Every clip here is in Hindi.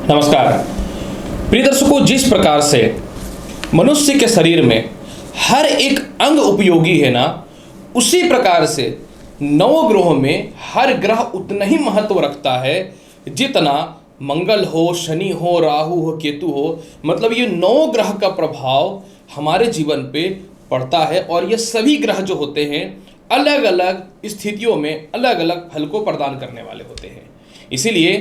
नमस्कार प्रिय दर्शकों, जिस प्रकार से मनुष्य के शरीर में हर एक अंग उपयोगी है ना, उसी प्रकार से नौ ग्रहों में हर ग्रह उतना ही महत्व रखता है जितना मंगल हो, शनि हो, राहु हो, केतु हो। मतलब ये नौ ग्रह का प्रभाव हमारे जीवन पे पड़ता है और ये सभी ग्रह जो होते हैं अलग अलग स्थितियों में अलग अलग फल को प्रदान करने वाले होते हैं। इसीलिए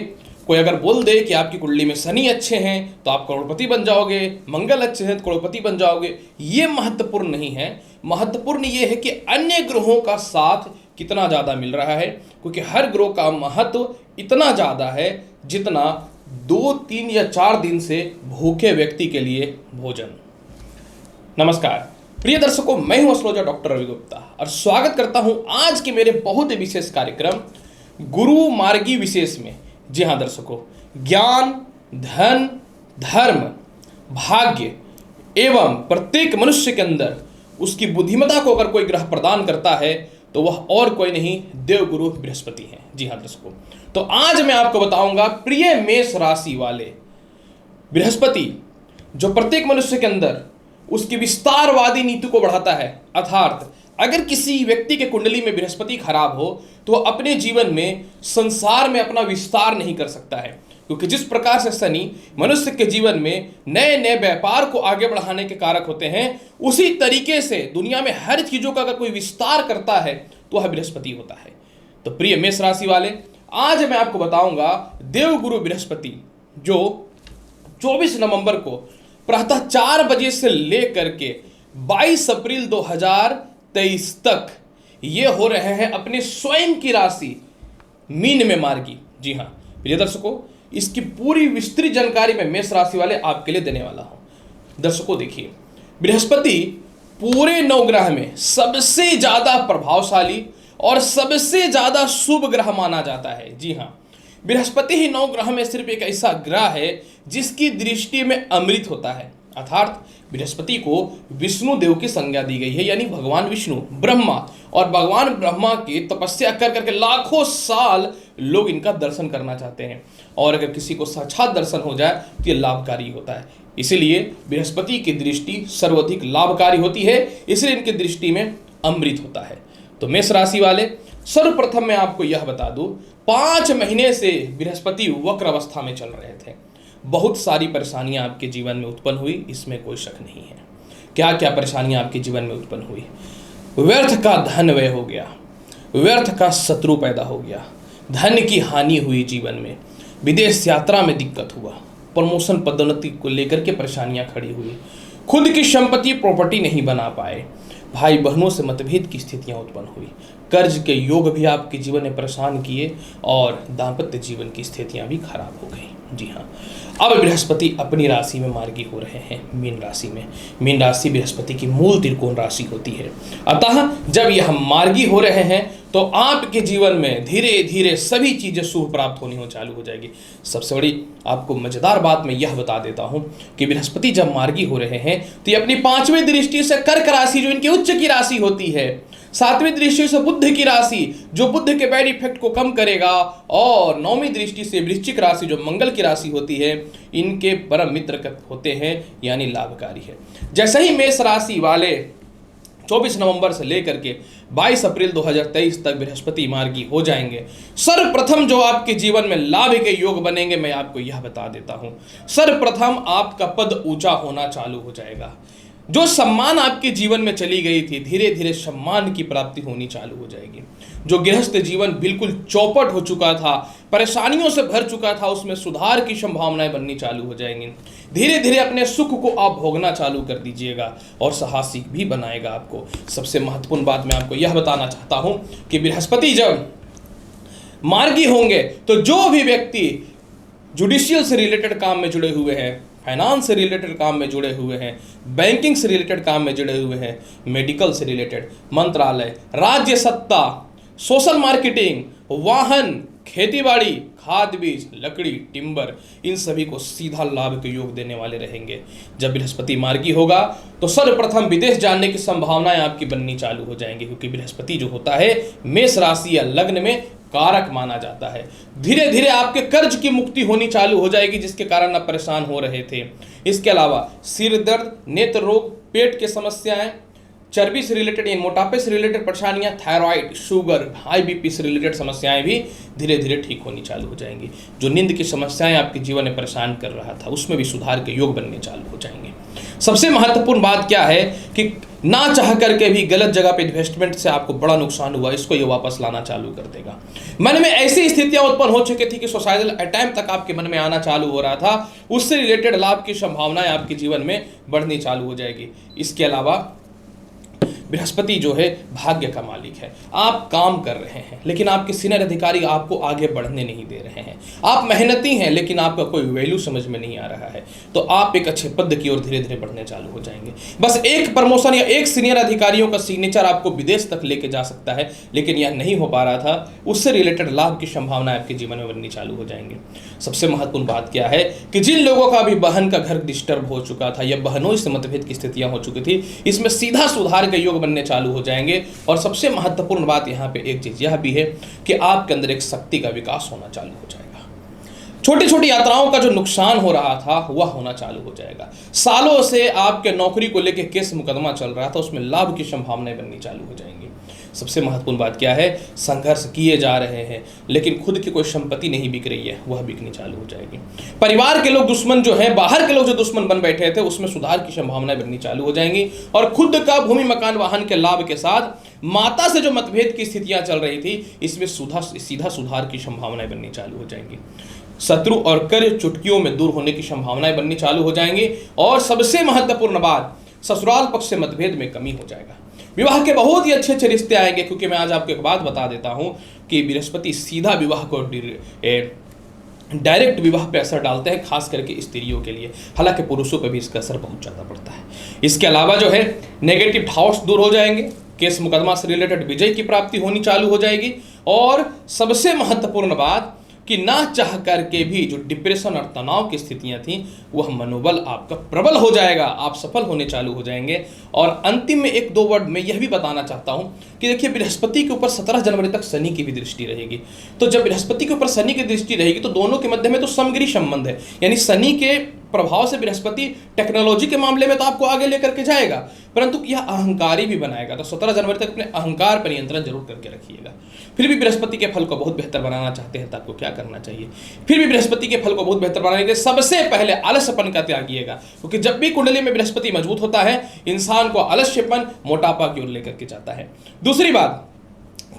कोई अगर बोल दे कि आपकी कुंडली में शनि अच्छे हैं तो आप करोड़पति बन जाओगे, मंगल अच्छे हैं तो करोड़पति बन जाओगे, ये महत्वपूर्ण नहीं है। महत्वपूर्ण ये है कि अन्य ग्रहों का साथ कितना ज़्यादा मिल रहा है, क्योंकि हर ग्रह का महत्व इतना ज़्यादा है जितना 2, 3 या 4 दिन से भूखे व्यक्ति के लिए भोजन। नमस्कार प्रिय दर्शकों, मैं हूं एस्ट्रोलॉजर डॉक्टर रवि गुप्ता और स्वागत करता हूं आज के मेरे बहुत विशेष कार्यक्रम गुरु मार्गी विशेष में। जी हाँ दर्शकों, ज्ञान, धन, धर्म, भाग्य एवं प्रत्येक मनुष्य के अंदर उसकी बुद्धिमत्ता को अगर कोई ग्रह प्रदान करता है तो वह और कोई नहीं, देवगुरु बृहस्पति हैं। जी हाँ दर्शकों, तो आज मैं आपको बताऊंगा प्रिय मेष राशि वाले बृहस्पति जो प्रत्येक मनुष्य के अंदर उसकी विस्तारवादी नीति को बढ़ाता है। अर्थात अगर किसी व्यक्ति के कुंडली में बृहस्पति खराब हो तो वह अपने जीवन में संसार में अपना विस्तार नहीं कर सकता है, क्योंकि जिस प्रकार से शनि मनुष्य के जीवन में नए नए व्यापार को आगे बढ़ाने के कारक होते हैं, उसी तरीके से दुनिया में हर चीजों का अगर कोई विस्तार करता है तो वह बृहस्पति होता है। तो प्रिय मेष राशि वाले, आज मैं आपको बताऊंगा देवगुरु बृहस्पति जो 24 नवंबर को प्रातः 4 बजे से लेकर के 22 अप्रैल 2023 तक ये हो रहे हैं अपने स्वयं की राशि मीन में मार्गी। जी हाँ प्रिय दर्शकों, इसकी पूरी विस्तृत जानकारी मैं मेष राशि वाले आपके लिए देने वाला हूं। दर्शकों देखिए, बृहस्पति पूरे 9 ग्रह में सबसे ज्यादा प्रभावशाली और सबसे ज्यादा शुभ ग्रह माना जाता है। जी हाँ, बृहस्पति ही 9 ग्रह में सिर्फ एक ऐसा ग्रह है जिसकी दृष्टि में अमृत होता है। अर्थात बृहस्पति को विष्णु देव की संज्ञा दी गई है, यानी भगवान विष्णु ब्रह्मा, और भगवान ब्रह्मा की तपस्या कर करके लाखों साल लोग इनका दर्शन करना चाहते हैं, और अगर किसी को साक्षात दर्शन हो जाए तो ये लाभकारी होता है। इसीलिए बृहस्पति की दृष्टि सर्वाधिक लाभकारी होती है, इसलिए इनकी दृष्टि में अमृत होता है। तो मेष राशि वाले, सर्वप्रथम मैं आपको यह बता दूं, 5 महीने से बृहस्पति वक्र अवस्था में चल रहे थे। बहुत सारी परेशानियां आपके जीवन में उत्पन्न हुई, इसमें कोई शक नहीं है। क्या क्या परेशानियां आपके जीवन में उत्पन्न हुई? व्यर्थ का धन व्यय हो गया, व्यर्थ का शत्रु पैदा हो गया, धन की हानि हुई जीवन में, विदेश यात्रा में दिक्कत हुआ, प्रमोशन पदोन्नति को लेकर के परेशानियां खड़ी हुई, खुद की संपत्ति प्रॉपर्टी नहीं बना पाए, भाई बहनों से मतभेद की स्थितियां उत्पन्न हुई, कर्ज के योग भी आपके जीवन में परेशान किए, और दाम्पत्य जीवन की स्थितियां भी खराब हो गई। जी हाँ, अब बृहस्पति अपनी राशि में मार्गी हो रहे हैं मीन राशि में। मीन राशि बृहस्पति की मूल त्रिकोण राशि होती है। अतः जब यह मार्गी हो रहे हैं तो आपके जीवन में धीरे धीरे सभी चीजें शुभ प्राप्त होनी चालू हो जाएगी। सबसे बड़ी आपको मजेदार बात मैं यह बता देता हूं कि बृहस्पति जब मार्गी हो रहे हैं तो ये अपनी 5वीं दृष्टि से कर्क राशि जो इनकी उच्च की राशि होती है, 7वीं दृष्टि से बुध की राशि जो बुध के बैड इफेक्ट को कम करेगा, और 9वीं दृष्टि से वृश्चिक राशि जो मंगल की राशि होती है, इनके परम मित्र होते हैं, यानी लाभकारी है। जैसे ही मेष राशि वाले 24 नवंबर से लेकर के 22 अप्रैल 2023 तक बृहस्पति मार्गी हो जाएंगे, सर्वप्रथम जो आपके जीवन में लाभ के योग बनेंगे मैं आपको यह बता देता हूं। सर्वप्रथम आपका पद ऊंचा होना चालू हो जाएगा। जो सम्मान आपके जीवन में चली गई थी, धीरे धीरे सम्मान की प्राप्ति होनी चालू हो जाएगी। जो गृहस्थ जीवन बिल्कुल चौपट हो चुका था, परेशानियों से भर चुका था, उसमें सुधार की संभावनाएं बननी चालू हो जाएंगी। धीरे धीरे अपने सुख को आप भोगना चालू कर दीजिएगा, और साहसिक भी बनाएगा आपको। सबसे महत्वपूर्ण बात मैं आपको यह बताना चाहता हूं कि बृहस्पति जब मार्गी होंगे तो जो भी व्यक्ति जुडिशियल से रिलेटेड काम में जुड़े हुए हैं, फाइनेंस से रिलेटेड काम में जुड़े हुए हैं, बैंकिंग से रिलेटेड काम में जुड़े हुए हैं, मेडिकल से रिलेटेड, मंत्रालय, राज्य सत्ता, सोशल मार्केटिंग, वाहन, खेतीबाड़ी, खाद बीज, लकड़ी, टिम्बर, इन सभी को सीधा लाभ के योग देने वाले रहेंगे। जब बृहस्पति मार्गी होगा तो सर्वप्रथम विदेश जाने की संभावनाएं आपकी बननी चालू हो जाएंगी, क्योंकि बृहस्पति जो होता है मेष राशि या लग्न में कारक माना जाता है। धीरे धीरे आपके कर्ज की मुक्ति होनी चालू हो जाएगी, जिसके कारण आप परेशान हो रहे थे। इसके अलावा सिर दर्द, नेत्र रोग, पेट की समस्याएं, चर्बी से रिलेटेड या मोटापे से रिलेटेड परेशानियां, थायराइड, शुगर, हाई बीपी से रिलेटेड समस्याएं भी धीरे धीरे ठीक होनी चालू हो जाएंगी। जो नींद की समस्याएं आपके जीवन में परेशान कर रहा था, उसमें भी सुधार के योग बनने चालू हो जाएंगे। सबसे महत्वपूर्ण बात क्या है कि ना चाह करके भी गलत जगह पे इन्वेस्टमेंट से आपको बड़ा नुकसान हुआ, इसको ये वापस लाना चालू कर देगा। मन में ऐसी स्थितियां उत्पन्न हो चुकी थी कि सुसाइडल अटैम्प्ट तक आपके मन में आना चालू हो रहा था, उससे रिलेटेड लाभ की संभावनाएं आपके जीवन में बढ़नी चालू हो जाएगी। इसके अलावा बृहस्पति जो है भाग्य का मालिक है। आप काम कर रहे हैं लेकिन आपके सीनियर अधिकारी आपको आगे बढ़ने नहीं दे रहे हैं। आप मेहनती हैं लेकिन आपका कोई वैल्यू समझ में नहीं आ रहा है, तो आप एक अच्छे पद की ओर धीरे धीरे बढ़ने चालू हो जाएंगे। बस एक प्रमोशन या एक सीनियर अधिकारियों का सिग्नेचर आपको विदेश तक लेके जा सकता है, लेकिन यह नहीं हो पा रहा था, उससे रिलेटेड लाभ की संभावना आपके जीवन में बननी चालू हो जाएंगे। सबसे महत्वपूर्ण बात क्या है कि जिन लोगों का भी बहन का घर डिस्टर्ब हो चुका था या बहनों से मतभेद की स्थितियां हो चुकी थी, इसमें सीधा सुधार के योग बनने चालू हो जाएंगे। और सबसे महत्वपूर्ण बात यहाँ पे एक चीज यह भी है कि आपके अंदर एक शक्ति का विकास होना चालू हो जाएगा। छोटी छोटी यात्राओं का जो नुकसान हो रहा था वह होना चालू हो जाएगा। सालों से आपके नौकरी को लेकर केस मुकदमा चल रहा था, उसमें लाभ की संभावनाएं बननी चालू हो जाएंगी। सबसे महत्वपूर्ण बात क्या है, संघर्ष किए जा रहे हैं लेकिन खुद की कोई संपत्ति नहीं बिक रही है, वह बिकनी चालू हो जाएगी। परिवार के लोग दुश्मन जो है, बाहर के लोग जो दुश्मन बन बैठे थे, उसमें सुधार की संभावनाएं बननी चालू हो जाएंगी। और खुद का भूमि मकान वाहन के लाभ के साथ माता से जो मतभेद की स्थितियां चल रही थी, इसमें सीधा सुधार की संभावनाएं बननी चालू हो जाएंगी। शत्रु और कर चुटकियों में दूर होने की संभावनाएं बननी चालू हो जाएंगी। और सबसे महत्वपूर्ण बात, ससुराल पक्ष से मतभेद में कमी हो जाएगा। विवाह के बहुत ही अच्छे अच्छे रिश्ते आएंगे, क्योंकि मैं आज आपको एक बात बता देता हूं कि बृहस्पति सीधा विवाह को डायरेक्ट विवाह पे असर डालते हैं, खास करके स्त्रियों के लिए। हालांकि पुरुषों पे भी इसका असर बहुत ज़्यादा पड़ता है। इसके अलावा जो है नेगेटिव थॉट्स दूर हो जाएंगे, केस मुकदमा से रिलेटेड विजय की प्राप्ति होनी चालू हो जाएगी। और सबसे महत्वपूर्ण बात कि ना चाह करके भी जो डिप्रेशन और तनाव की स्थितियां थी, वह मनोबल आपका प्रबल हो जाएगा, आप सफल होने चालू हो जाएंगे। और अंतिम में एक दो वर्ड में यह भी बताना चाहता हूं कि देखिए, बृहस्पति के ऊपर 17 जनवरी तक शनि की भी दृष्टि रहेगी। तो जब बृहस्पति के ऊपर शनि की दृष्टि रहेगी तो दोनों के मध्य में तो समग्री संबंध है, यानी शनि के प्रभाव से बृहस्पति टेक्नोलॉजी के मामले में तो आपको आगे लेकर के जाएगा, परंतु यह अहंकारी भी बनाएगा। तो 17 जनवरी तक अपने अहंकार पर नियंत्रण जरूर करके रखिएगा। फिर भी बृहस्पति के फल को बहुत बेहतर बनाना चाहते हैं तो आपको क्या करना चाहिए? फिर भी बृहस्पति के फल को बहुत बेहतर बनाने के लिए सबसे पहले आलस्यपन का त्यागिएगा, क्योंकि जब भी कुंडली में बृहस्पति मजबूत होता है, इंसान को आलस्यपन, मोटापा की ओर लेकर के जाता है। दूसरी बात,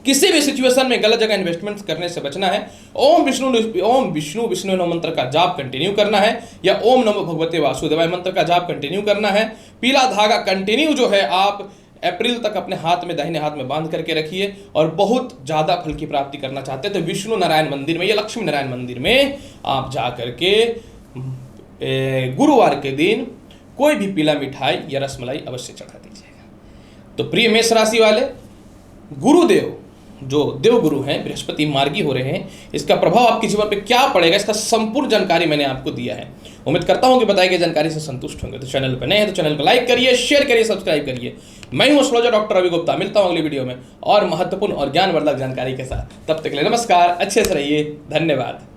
किसी भी सिचुएशन में गलत जगह इन्वेस्टमेंट करने से बचना है। ओम विष्णु नमः मंत्र का जाप कंटिन्यू करना है, या ओम नमो भगवते वासुदेवाय मंत्र का जाप कंटिन्यू करना है। पीला धागा कंटिन्यू जो है आप अप्रैल तक अपने हाथ में, दाहिने हाथ में बांध करके रखिए। और बहुत ज्यादा फल की प्राप्ति करना चाहते हैं तो विष्णु नारायण मंदिर में या लक्ष्मी नारायण मंदिर में आप जा करके गुरुवार के दिन कोई भी पीला मिठाई या रसमलाई अवश्य चढ़ा दीजिएगा। तो प्रिय मेष राशि वाले, गुरुदेव जो देव गुरु हैं, बृहस्पति मार्गी हो रहे हैं, इसका प्रभाव आपके जीवन पे क्या पड़ेगा, इसका संपूर्ण जानकारी मैंने आपको दिया है। उम्मीद करता हूं कि बताई गई जानकारी से संतुष्ट होंगे। तो चैनल पर नए हैं तो चैनल को लाइक करिए, शेयर करिए, सब्सक्राइब करिए। मैं हूं एस्ट्रोलॉजर डॉक्टर रवि गुप्ता, मिलता हूं अगली वीडियो में और महत्वपूर्ण और ज्ञानवर्धक जानकारी के साथ। तब तक के लिए नमस्कार, अच्छे से रहिए, धन्यवाद।